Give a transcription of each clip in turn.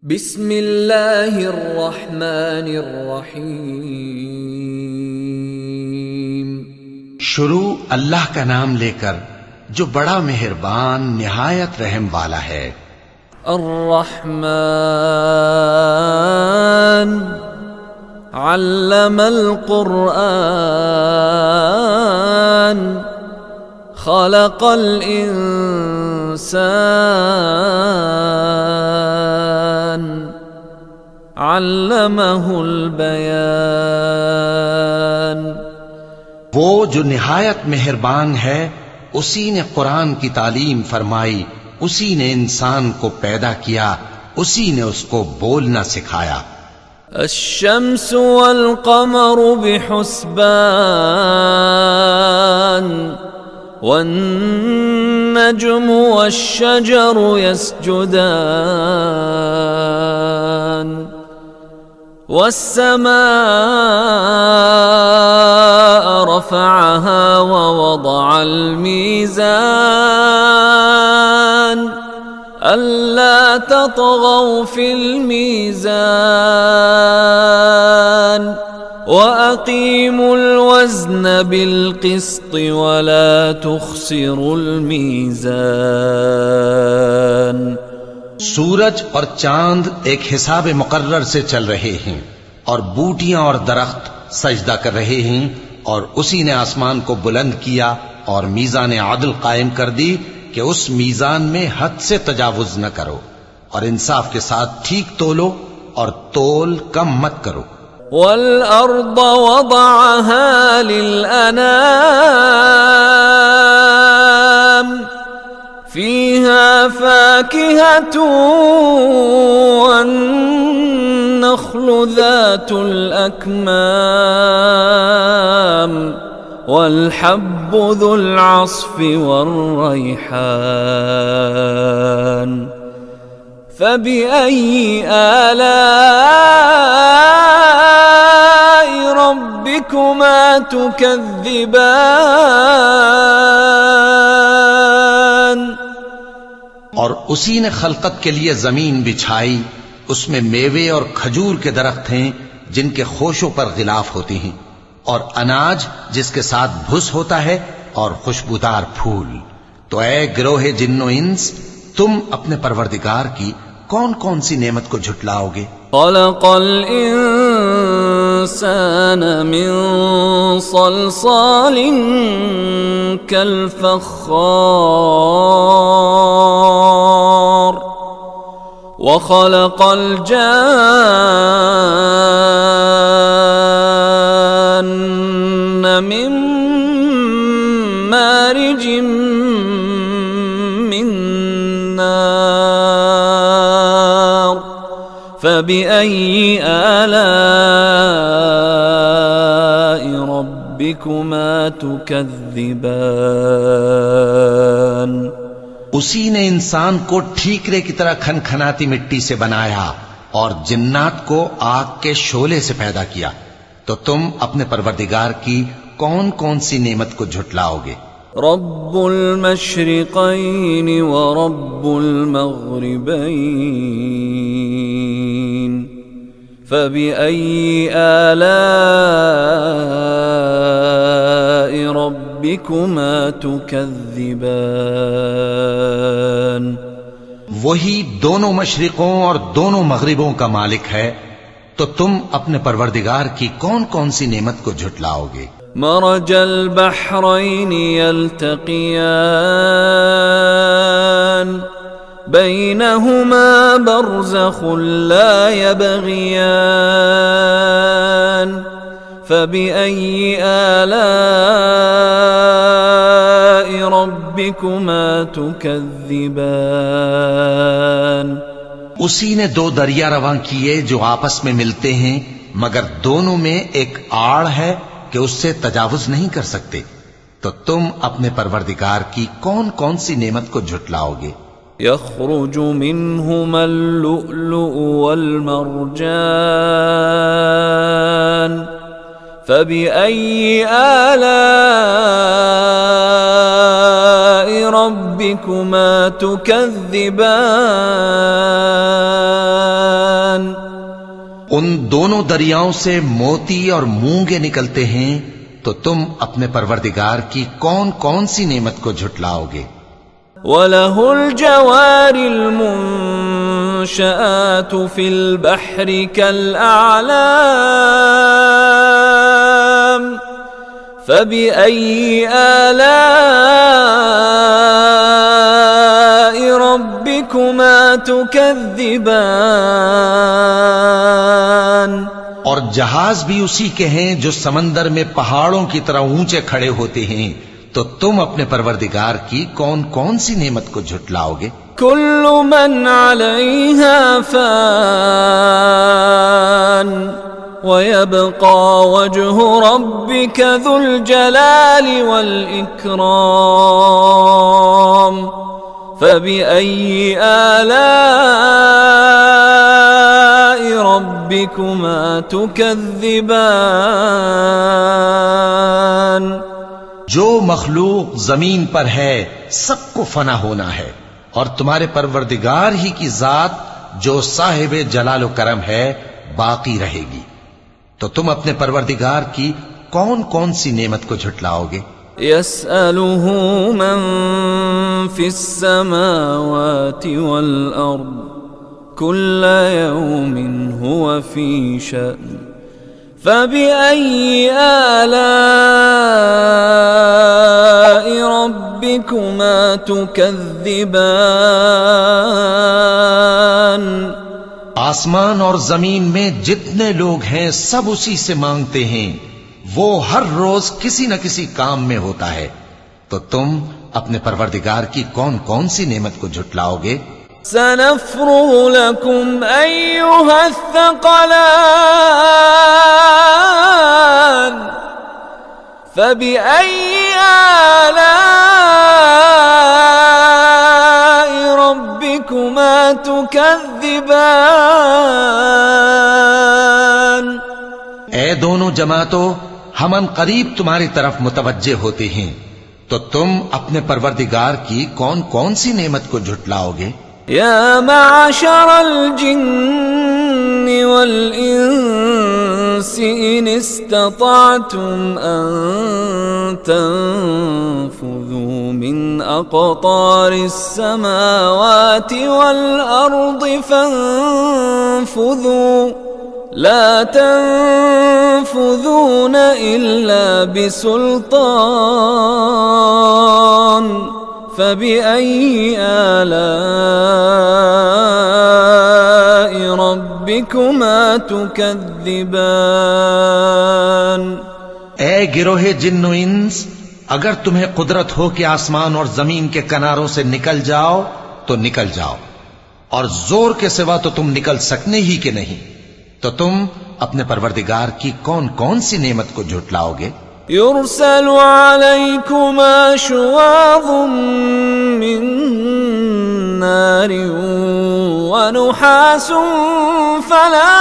بسم اللہ الرحمن الرحیم۔ شروع اللہ کا نام لے کر جو بڑا مہربان نہایت رحم والا ہے۔ الرحمن علم القرآن خلق الانسان علمہ البیان۔ وہ جو نہایت مہربان ہے، اسی نے قرآن کی تعلیم فرمائی، اسی نے انسان کو پیدا کیا، اسی نے اس کو بولنا سکھایا۔ الشمس والقمر بحسبان والنجم والشجر يسجدان والسماء رفعها ووضع الميزان ألا تطغوا في الميزان وأقيموا الوزن بالقسط ولا تخسروا الميزان۔ سورج اور چاند ایک حساب مقرر سے چل رہے ہیں، اور بوٹیاں اور درخت سجدہ کر رہے ہیں، اور اسی نے آسمان کو بلند کیا اور میزان عدل قائم کر دی کہ اس میزان میں حد سے تجاوز نہ کرو، اور انصاف کے ساتھ ٹھیک تولو اور تول کم مت کرو۔ والأرض وضعها للأنام فيها فاكهة والنخل ذات الأكمام والحب ذو العصف والريحان فبأي آلاء ربكما تكذبان۔ اور اسی نے خلقت کے لیے زمین بچھائی، اس میں میوے اور کھجور کے درخت ہیں جن کے خوشوں پر غلاف ہوتی ہیں، اور اناج جس کے ساتھ بھس ہوتا ہے، اور خوشبودار پھول۔ تو اے گروہ جن و انس، تم اپنے پروردگار کی کون کون سی نعمت کو جھٹلاؤ گے؟ خلق الانسان من صلصال كالفخار وخلق الجان من مارج من نار فبأي آلاء ربكما تكذبان۔ اسی نے انسان کو ٹھیکرے کی طرح کھنکھناتی مٹی سے بنایا اور جنات کو آگ کے شعلے سے پیدا کیا، تو تم اپنے پروردگار کی کون کون سی نعمت کو جھٹلاؤ گے؟ رب المشرقین ورب المغربین فبأي آلاء ربكما تكذبان۔ وہی دونوں مشرقوں اور دونوں مغربوں کا مالک ہے، تو تم اپنے پروردگار کی کون کون سی نعمت کو جھٹلاؤ گے؟ مرج البحرین یلتقیان بینہما برزخ لا یبغیان فبأي آلاء ربكما تكذبان۔ اسی نے دو دریا رواں کیے جو آپس میں ملتے ہیں، مگر دونوں میں ایک آڑ ہے کہ اس سے تجاوز نہیں کر سکتے، تو تم اپنے پروردگار کی کون کون سی نعمت کو جھٹلاؤ گے؟ يخرج منهما اللؤلؤ والمرجان فبأي آلاء ربكما تكذبان ان دونوں دریاؤں سے موتی اور مونگے نکلتے ہیں، تو تم اپنے پروردگار کی کون کون سی نعمت کو جھٹلاؤ گے؟ وَلَهُ الْجَوَارِ الْمُنشَآتُ فِي الْبَحْرِ كَالْأَعْلَامِ فَبِأَيِّ آلَاءِ رَبِّكُمَا تُكَذِّبَانِ؟ اور جہاز بھی اسی کے ہیں جو سمندر میں پہاڑوں کی طرح اونچے کھڑے ہوتے ہیں، تو تم اپنے پروردگار کی کون کون سی نعمت کو جھٹلاؤ گے؟ كل من عليها فان ويبقى وجه ربك ذو الجلال والإكرام فبأي آلاء ربكما تكذبان؟ جو مخلوق زمین پر ہے سب کو فنا ہونا ہے، اور تمہارے پروردگار ہی کی ذات جو صاحب جلال و کرم ہے باقی رہے گی، تو تم اپنے پروردگار کی کون کون سی نعمت کو جھٹلاؤ گے؟ يسأله من في السماوات والأرض كل يوم هو في شأن فبأي آلاء ربكما تكذبان؟ آسمان اور زمین میں جتنے لوگ ہیں سب اسی سے مانگتے ہیں، وہ ہر روز کسی نہ کسی کام میں ہوتا ہے، تو تم اپنے پروردگار کی کون کون سی نعمت کو جھٹلاؤ گے؟ سنفرغ لكم أيها الثقلان فبأي آلاء ربكما تكذبان؟ اے دونوں جماعتوں، ہم ان قریب تمہاری طرف متوجہ ہوتے ہیں، تو تم اپنے پروردگار کی کون کون سی نعمت کو جھٹلاؤ گے؟ يا معشر الجن والإنس إن استطعتم أن تنفذوا من أقطار السماوات والأرض فانفذوا لا تنفذون إلا بسلطان فبأي آلاء ربكما تكذبان؟ اے گروہ جن و انس، اگر تمہیں قدرت ہو کہ آسمان اور زمین کے کناروں سے نکل جاؤ تو نکل جاؤ، اور زور کے سوا تو تم نکل سکنے ہی کہ نہیں، تو تم اپنے پروردگار کی کون کون سی نعمت کو جھٹلاؤ گے؟ يرسل عليكما شواظ من نار ونحاس فلا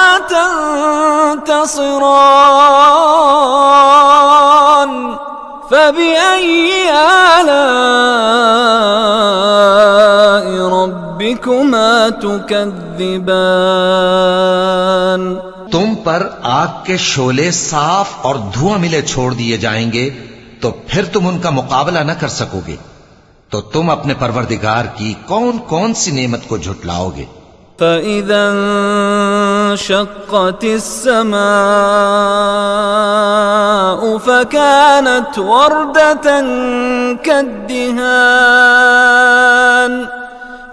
تنتصران فبأي آلاء ربكما تكذبان؟ تم پر آگ کے شعلے صاف اور دھواں ملے چھوڑ دیے جائیں گے، تو پھر تم ان کا مقابلہ نہ کر سکو گے، تو تم اپنے پروردگار کی کون کون سی نعمت کو جھٹلاؤ گے؟ فَإِذَا انشَقَّتِ السَّمَاءُ فَكَانَتْ وَرْدَةً كَالدِّهَانِ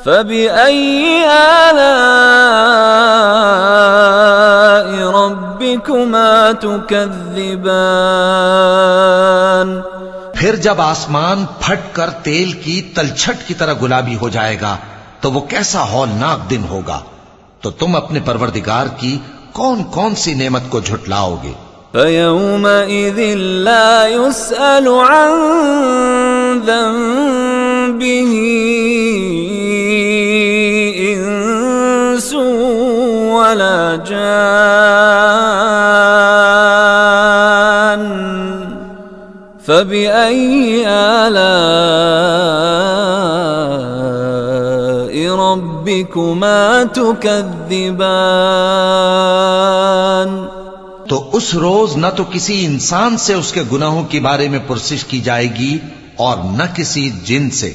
فَبِأَيِّ آلَاءِ رَبِّكُمَا تُكَذِّبَانِ؟ پھر جب آسمان پھٹ کر تیل کی تلچھٹ کی طرح گلابی ہو جائے گا تو وہ کیسا ہولناک دن ہوگا، تو تم اپنے پروردگار کی کون کون سی نعمت کو جھٹلاؤ گے؟ فَيَوْمَئِذٍ لَا يُسْأَلُ عَن ذَنبِهِ إِنسٌ وَلَا جَانٌّ فَبِأَيِّ آلَاءِ رَبِّكُمَا تُكَذِّبَانِ؟ تو اس روز نہ تو کسی انسان سے اس کے گناہوں کے بارے میں پرسش کی جائے گی اور نہ کسی جن سے،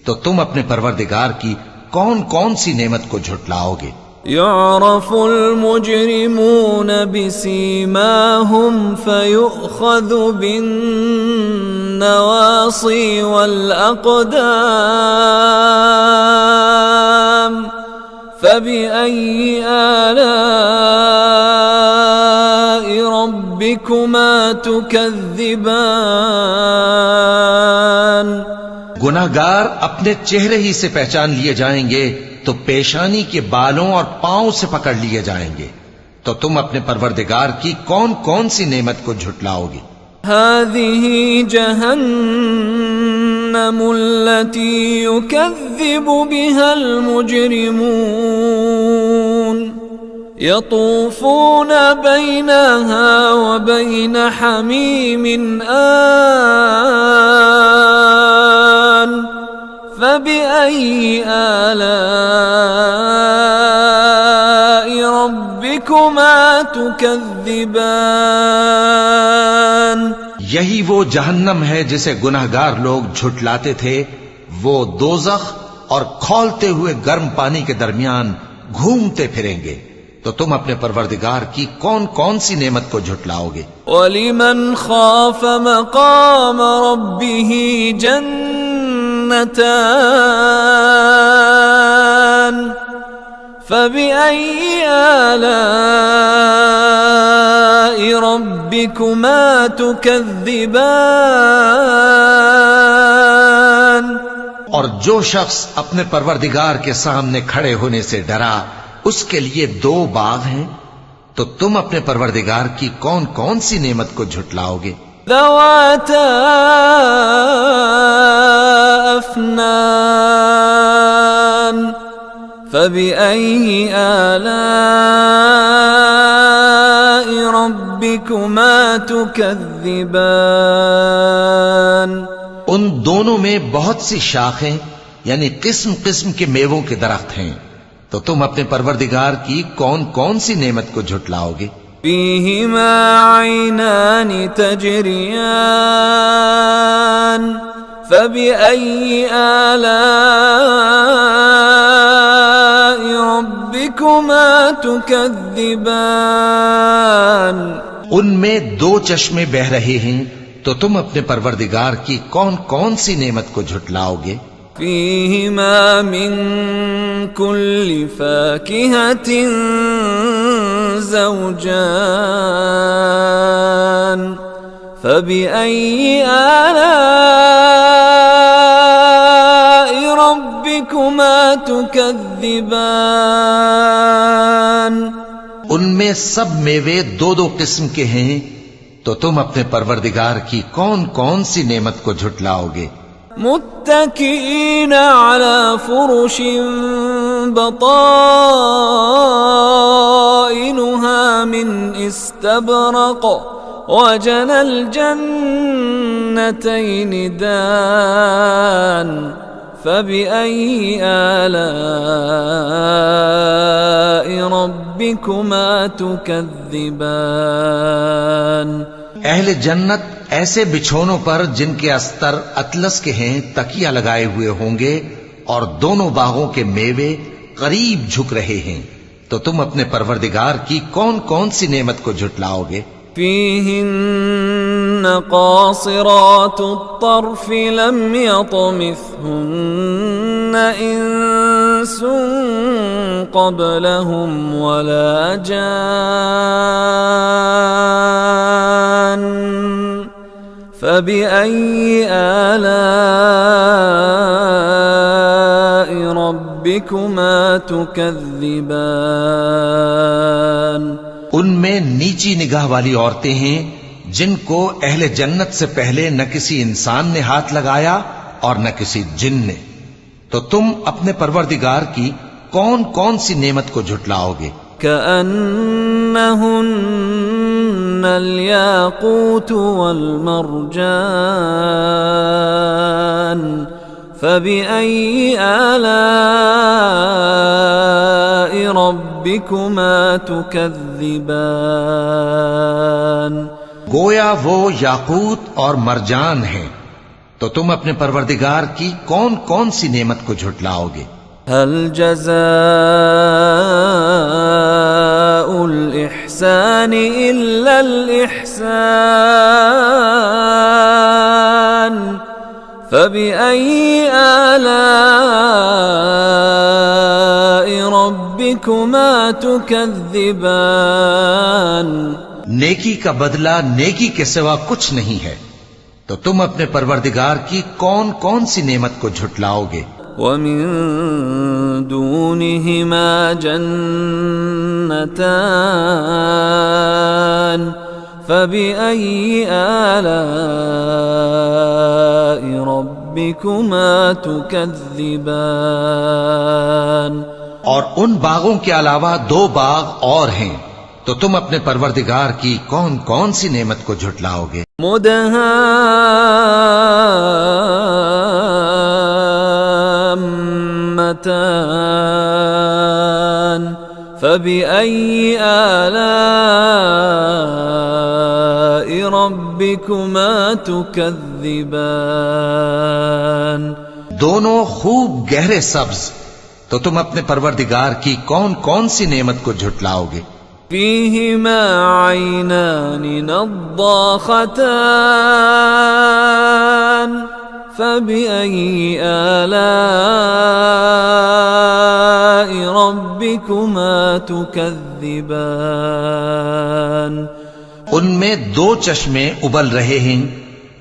تو تم اپنے پروردگار کی کون کون سی نعمت کو جھٹلاؤ گے؟ يعرف المجرمون بسيماهم فيؤخذ بالنواصي والأقدام فبأي آلاء ربكما تكذبان؟ گناہگار اپنے چہرے ہی سے پہچان لیے جائیں گے تو پیشانی کے بالوں اور پاؤں سے پکڑ لیے جائیں گے، تو تم اپنے پروردگار کی کون کون سی نعمت کو جھٹلاؤ گے؟ هذه جهنم التي يكذب بها المجرمون يطوفون بينها وبين حميم آن فبأي آلاء ربكما تكذبان؟ یہی وہ جہنم ہے جسے گناہگار لوگ جھٹلاتے تھے، وہ دوزخ اور کھولتے ہوئے گرم پانی کے درمیان گھومتے پھریں گے، تو تم اپنے پروردگار کی کون کون سی نعمت کو جھٹلاؤ گے؟ وَلِمَنْ خَافَ مَقَامَ رَبِّهِ جَنَّتَانِ فَبِأَيِّ آلَاءِ رَبِّكُمَا تُكَذِّبَانِ؟ اور جو شخص اپنے پروردگار کے سامنے کھڑے ہونے سے ڈرا، اس کے لیے 2 باغ ہیں، تو تم اپنے پروردگار کی کون کون سی نعمت کو جھٹلاؤ گے؟ ذواتا افنان فبأي آلاء ربكما تكذبان؟ ان دونوں میں بہت سی شاخیں یعنی قسم قسم کے میووں کے درخت ہیں، تو تم اپنے پروردگار کی کون کون سی نعمت کو جھٹلاؤ گے؟ فيهما عينان تجريان فبأي آلاء ربكما تكذبان؟ ان میں 2 چشمے بہ رہے ہیں، تو تم اپنے پروردگار کی کون کون سی نعمت کو جھٹلاؤ گے؟ فيهما من كل فاكهة زوجان فبأي آلاء ربكما تكذبان؟ ان میں سب میوے 2 قسم کے ہیں، تو تم اپنے پروردگار کی کون کون سی نعمت کو جھٹلاؤ گے؟ متكئين على فرش بطائنها من استبرق وجنى الجنتين دان فبأي آلاء ربكما تكذبان؟ اہل جنت ایسے بچھونوں پر جن کے استر اطلس کے ہیں تکیہ لگائے ہوئے ہوں گے، اور دونوں باغوں کے میوے قریب جھک رہے ہیں، تو تم اپنے پروردگار کی کون کون سی نعمت کو جھٹلاؤ گے؟ فيهن قاصرات الطرف لم يطمثهن إنس قبلهم ولا جان فبأي آلاء ربكما تكذبان؟ ان میں نیچی نگاہ والی عورتیں ہیں جن کو اہل جنت سے پہلے نہ کسی انسان نے ہاتھ لگایا اور نہ کسی جن نے، تو تم اپنے پروردگار کی کون کون سی نعمت کو جھٹلاؤ گے؟ كأنهن الياقوت والمرجان فبأي آلاء ربكما تكذبان گویا وہ یاقوت اور مرجان ہیں، تو تم اپنے پروردگار کی کون کون سی نعمت کو جھٹلاؤ گے؟ هل جزاء الإحسان إلا الإحسان فبأي آلاء ربكما تكذبان نیکی کا بدلہ نیکی کے سوا کچھ نہیں ہے، تو تم اپنے پروردگار کی کون کون سی نعمت کو جھٹلاؤ گے؟ ومن دونهما جنتان فبأي آلاء ربكما تكذبان اور ان باغوں کے علاوہ دو باغ اور ہیں، تو تم اپنے پروردگار کی کون کون سی نعمت کو جھٹلاؤ گے؟ مدهامتان فبأي آلاء ربكما تكذبان دونوں خوب گہرے سبز، تو تم اپنے پروردگار کی کون کون سی نعمت کو جھٹلاؤ گے؟ فيهما عينان نضاختان فبأي آلاء ربكما تكذبان ان میں دو چشمے ابل رہے ہیں،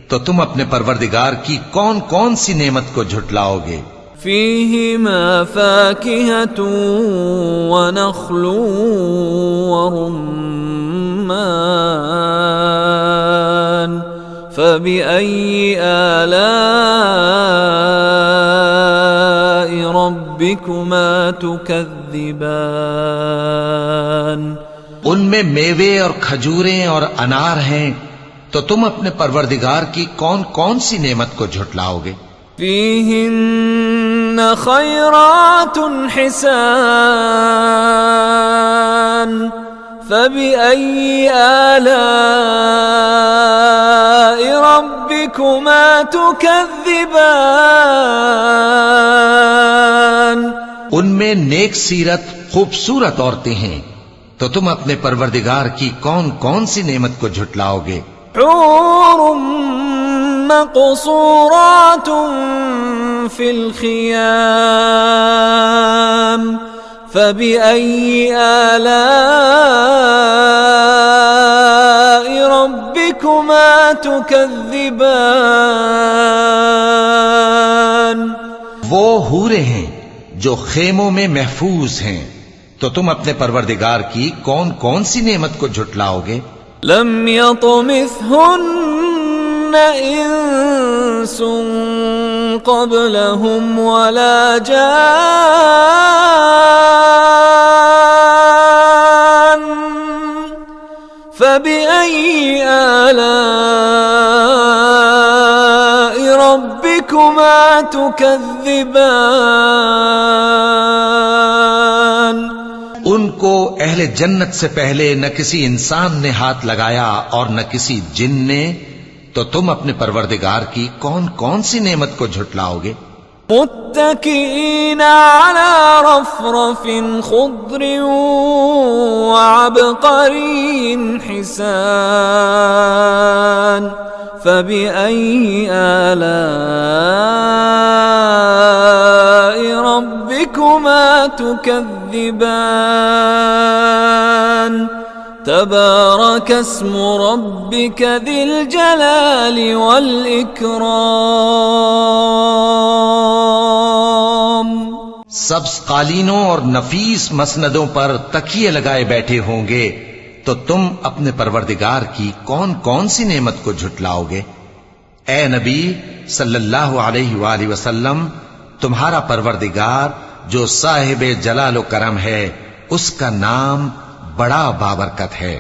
تو تم اپنے پروردگار کی کون کون سی نعمت کو جھٹلاؤ گے؟ فيهما فاكهة ونخل ورمان فبأي آلاء ربكما تكذبان ان میں میوے اور کھجوریں اور انار ہیں، تو تم اپنے پروردگار کی کون کون سی نعمت کو جھٹلاؤ گے؟ فيهن خيرات حسان فبأي آلاء ربكما تكذبان ان میں نیک سیرت خوبصورت عورتیں ہیں، تو تم اپنے پروردگار کی کون کون سی نعمت کو جھٹلاؤ گے؟ حور مقصورات في الخيام فبأي آلاء ربكما تكذبان وہ حوریں ہیں جو خیموں میں محفوظ ہیں، تو تم اپنے پروردگار کی کون کون سی نعمت کو جھٹلاؤ گے؟ لم يطمثهن انس قبلهم ولا جان فبأي آلاء ربكما تكذبان ان کو اہل جنت سے پہلے نہ کسی انسان نے ہاتھ لگایا اور نہ کسی جن نے، تو تم اپنے پروردگار کی کون کون سی نعمت کو جھٹلاؤ گے؟ متكئين على رفرف خضر وعبقري حسان فبأي آلاء ربكما تكذبان تبارك اسم ربك ذي الجلال والإكرام سبز قالینوں اور نفیس مسندوں پر تکیے لگائے بیٹھے ہوں گے، تو تم اپنے پروردگار کی کون کون سی نعمت کو جھٹلاؤ گے؟ اے نبی صلی اللہ علیہ وآلہ وسلم، تمہارا پروردگار جو صاحب جلال و کرم ہے، اس کا نام بڑا بابرکت ہے۔